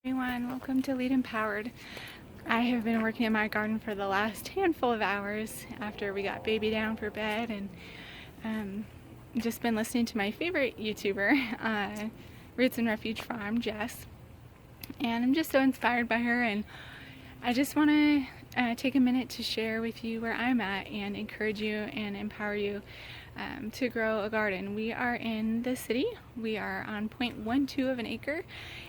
Everyone, welcome to Lead Empowered. I have been working in my garden for the last handful of hours after we got baby down for bed, and just been listening to my favorite YouTuber, Roots and Refuge Farm, Jess, and I'm just so inspired by her, and I just want to take a minute to share with you where I'm at and encourage you and empower you to grow a garden. We are in the city. We are on 0.12 of an acre,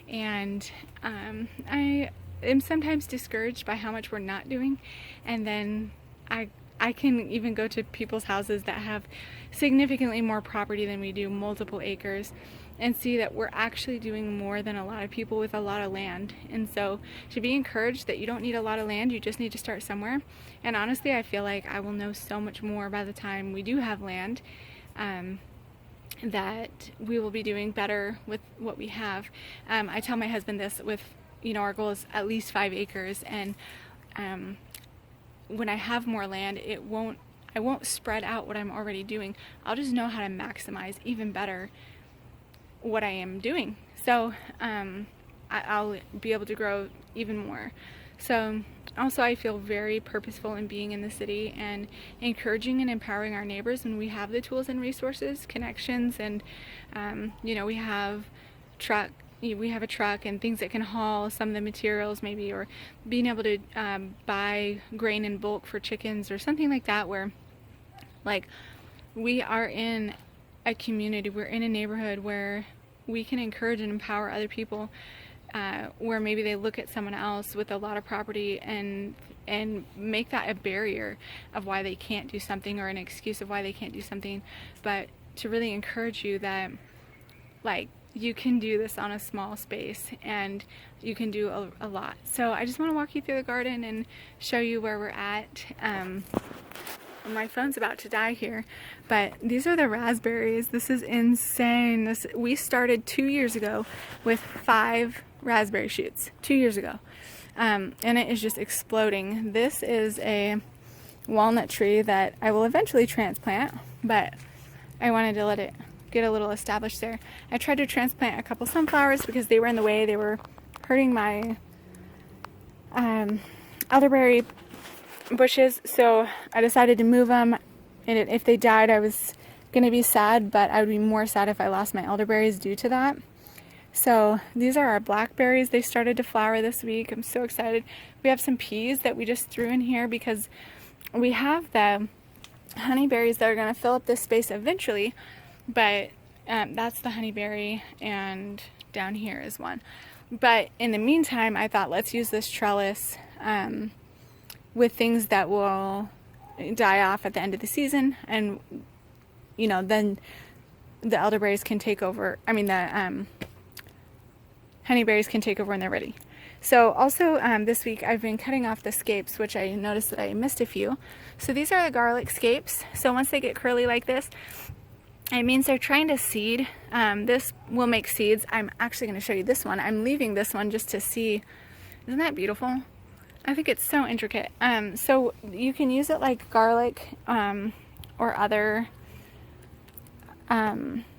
and I am sometimes discouraged by how much we're not doing, and then I can even go to people's houses that have significantly more property than we do, multiple acres, and see that we're actually doing more than a lot of people with a lot of land. And so to be encouraged that you don't need a lot of land, you just need to start somewhere. And honestly, I feel like I will know so much more by the time we do have land, that we will be doing better with what we have. I tell my husband this with, our goal is at least 5 acres, and when I have more land, I won't spread out what I'm already doing. I'll just know how to maximize even better what I am doing. So I'll be able to grow even more. So also I feel very purposeful in being in the city and encouraging and empowering our neighbors when we have the tools and resources, connections, and we have a truck and things that can haul some of the materials maybe, or being able to buy grain in bulk for chickens or something like that, where like we are in a community, we're in a neighborhood where we can encourage and empower other people, where maybe they look at someone else with a lot of property and make that a barrier of why they can't do something, or an excuse of why they can't do something, but to really encourage you that like you can do this on a small space and you can do a lot. So I just want to walk you through the garden and show you where we're at. My phone's about to die here, but these are the raspberries. This is insane. We started 2 years ago with 5 raspberry shoots 2 years ago, and it is just exploding. This is a walnut tree that I will eventually transplant, but I wanted to let it get a little established there. I tried to transplant a couple sunflowers because they were in the way. They were hurting my elderberry bushes, so I decided to move them, and if they died I was going to be sad, but I would be more sad if I lost my elderberries due to that. So these are our blackberries. They started to flower this week. I'm so excited. We have some peas that we just threw in here because we have the honeyberries that are going to fill up this space eventually, but that's the honeyberry, and down here is one. But in the meantime, I thought, let's use this trellis with things that will die off at the end of the season, and then the elderberries can take over. The honeyberries can take over when they're ready. So also this week I've been cutting off the scapes, which I noticed that I missed a few. So these are the garlic scapes. So once they get curly like this, it means they're trying to seed. This will make seeds. I'm actually going to show you this one. I'm leaving this one just to see. Isn't that beautiful? I think it's so intricate. So you can use it like garlic, or other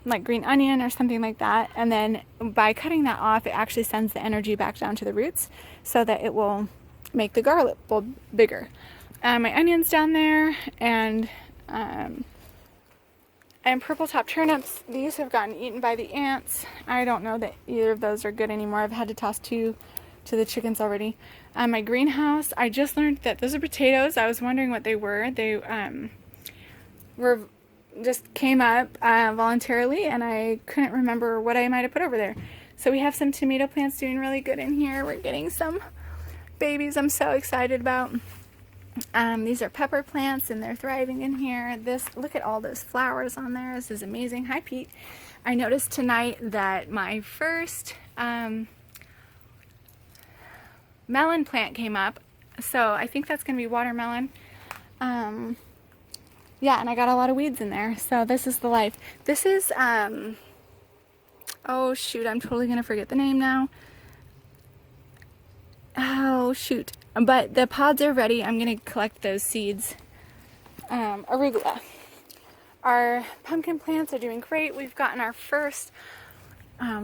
like green onion or something like that. And then by cutting that off, it actually sends the energy back down to the roots so that it will make the garlic bulb bigger. My onions down there, and purple top turnips. These have gotten eaten by the ants. I don't know that either of those are good anymore. I've had to toss 2 to the chickens already. My greenhouse, I just learned that those are potatoes. I was wondering what they were. They were just came up voluntarily, and I couldn't remember what I might have put over there. So we have some tomato plants doing really good in here. We're getting some babies I'm so excited about. These are pepper plants, and they're thriving in here. Look at all those flowers on there. This is amazing. Hi, Pete. I noticed tonight that my first melon plant came up, so I think that's going to be watermelon. Yeah, and I got a lot of weeds in there, so this is the life. This is, oh shoot, I'm totally going to forget the name now. Oh shoot, but the pods are ready. I'm going to collect those seeds. Arugula. Our pumpkin plants are doing great. We've gotten our first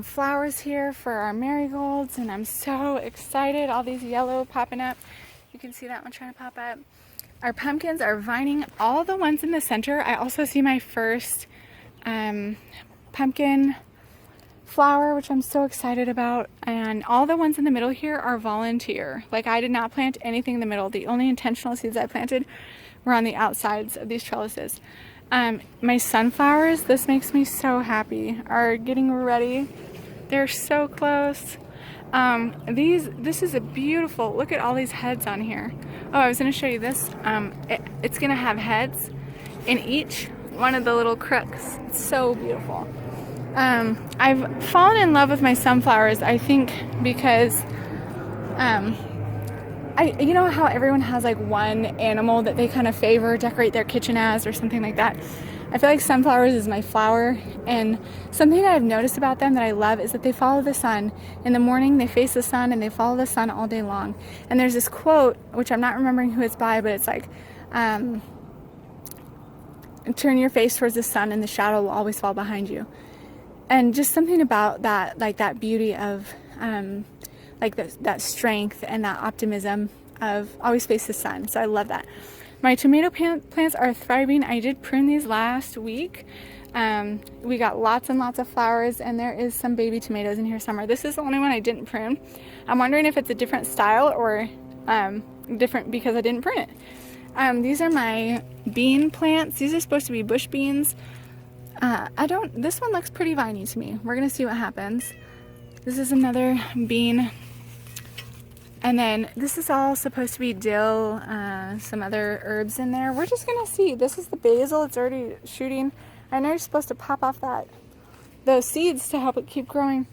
flowers here for our marigolds, and I'm so excited. All these yellow popping up. You can see that one trying to pop up. Our pumpkins are vining. All the ones in the center, I also see my first pumpkin flower, which I'm so excited about. And all the ones in the middle here are volunteer. Like, I did not plant anything in the middle. The only intentional seeds I planted were on the outsides of these trellises. My sunflowers, this makes me so happy, are getting ready. They're so close. This is a beautiful, look at all these heads on here. Oh, I was going to show you this. It's going to have heads in each one of the little crooks. It's so beautiful. I've fallen in love with my sunflowers, I think, because you know how everyone has like one animal that they kind of favor, decorate their kitchen as, or something like that. I feel like sunflowers is my flower, and something that I've noticed about them that I love is that they follow the sun. In the morning, they face the sun, and they follow the sun all day long. And there's this quote, which I'm not remembering who it's by, but it's like, turn your face towards the sun, and the shadow will always fall behind you. And just something about that, like that beauty of, like that strength and that optimism of always face the sun. So I love that. My tomato plants are thriving. I did prune these last week. We got lots and lots of flowers, and there is some baby tomatoes in here somewhere. This is the only one I didn't prune. I'm wondering if it's a different style or different because I didn't prune it. These are my bean plants. These are supposed to be bush beans. This one looks pretty viney to me. We're gonna see what happens. This is another bean. And then this is all supposed to be dill, some other herbs in there. We're just gonna see. This is the basil, it's already shooting. I know you're supposed to pop off those seeds to help it keep growing.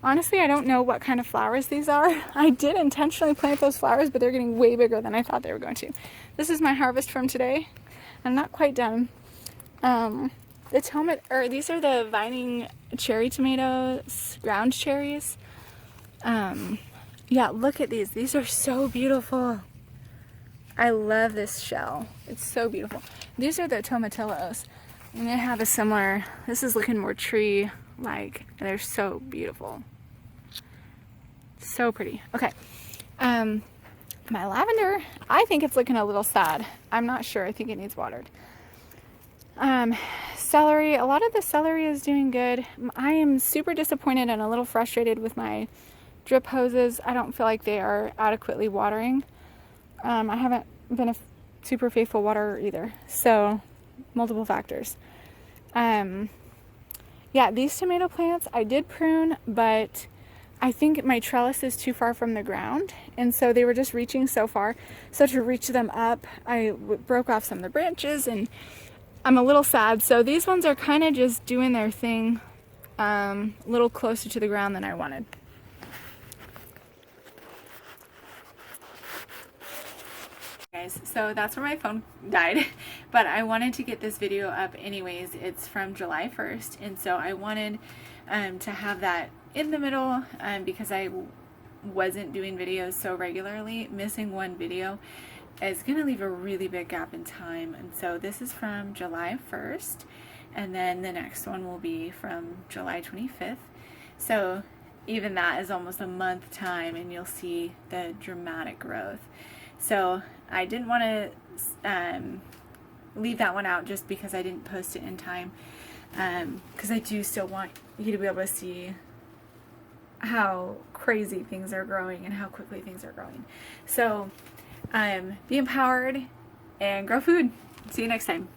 Honestly, I don't know what kind of flowers these are. I did intentionally plant those flowers, but they're getting way bigger than I thought they were going to. This is my harvest from today. I'm not quite done. These are the vining cherry tomatoes, ground cherries. Yeah, look at these. These are so beautiful. I love this shell. It's so beautiful. These are the tomatillos, and they have a similar, this is looking more tree-like. They're so beautiful. So pretty. Okay. My lavender, I think it's looking a little sad. I'm not sure. I think it needs watered. Celery, a lot of the celery is doing good. I am super disappointed and a little frustrated with my drip hoses. I don't feel like they are adequately watering. I haven't been a super faithful waterer either. So, multiple factors. Yeah, these tomato plants I did prune, but I think my trellis is too far from the ground, and so they were just reaching so far. So to reach them up, I broke off some of the branches, and I'm a little sad. So these ones are kind of just doing their thing, a little closer to the ground than I wanted. Guys, so that's where my phone died, but I wanted to get this video up anyways. It's from July 1st, and so I wanted to have that in the middle because I wasn't doing videos so regularly. Missing one video is going to leave a really big gap in time, and so this is from July 1st, and then the next one will be from July 25th. So even that is almost a month time, and you'll see the dramatic growth. So I didn't want to leave that one out just because I didn't post it in time, because I do still want you to be able to see how crazy things are growing and how quickly things are growing. So be empowered and grow food. See you next time.